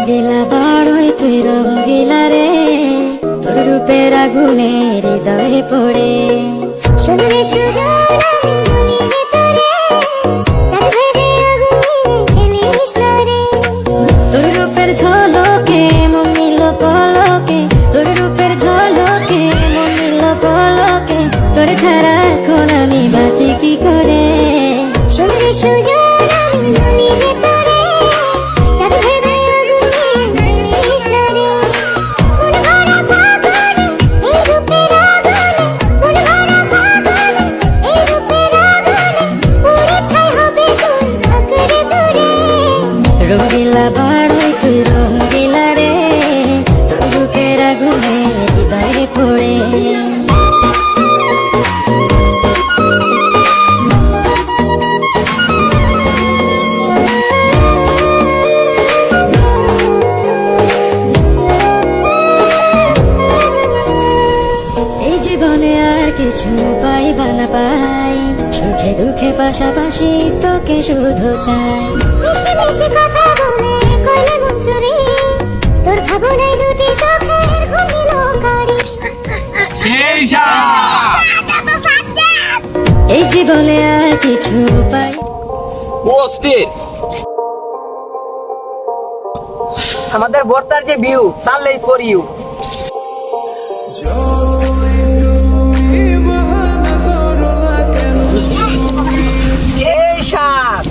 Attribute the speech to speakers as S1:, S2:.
S1: রঙ্গিলা বড়ই তুই রঙ্গিলা রে, তোর রূপের আগুনে হৃদয়ে পড়ে।
S2: শুনলে সুজন আমি বলি যে তোরে, চাঁদের আগুনে খেলিস না রে।
S1: তোর রূপের ঝলকে মন নিল পলকে, তোর রূপের ঝলকে মন নিল পলকে, তোর ছাড়া এখন আমি বাঁচি কি করে।
S2: শুনলে সুজন আমি বলি যে তোরে, চাঁদের আগুনে খেলিস না রে। মন ভরা ফাগুনে এই রূপের আগুনে, মন ভরা ফাগুনে এই রূপের আগুনে, পুড়ে ছাই হবে তোর আঁকড়ে ধরে।
S1: রঙ্গিলা বড়ই তুই রঙ্গিলা রে, তোর রূপের আগুনে হৃদয়ে পড়ে। এই জীবনে আর কিছু পাইবা না পাই, সুখে দুঃখে পাশাপাশি তোকে শুধু চাই।
S2: মিষ্টি মিষ্টি কথা বলে কইলে মন চুরি, তোর ভাবনায় দুটি চোখের ঘুমিল কারি।
S1: এই জীবনে আর কিছু পাই।
S3: অস্থির আমাদের বর্তার যে ভিউ চাললেই ফর ইউ। এই সাত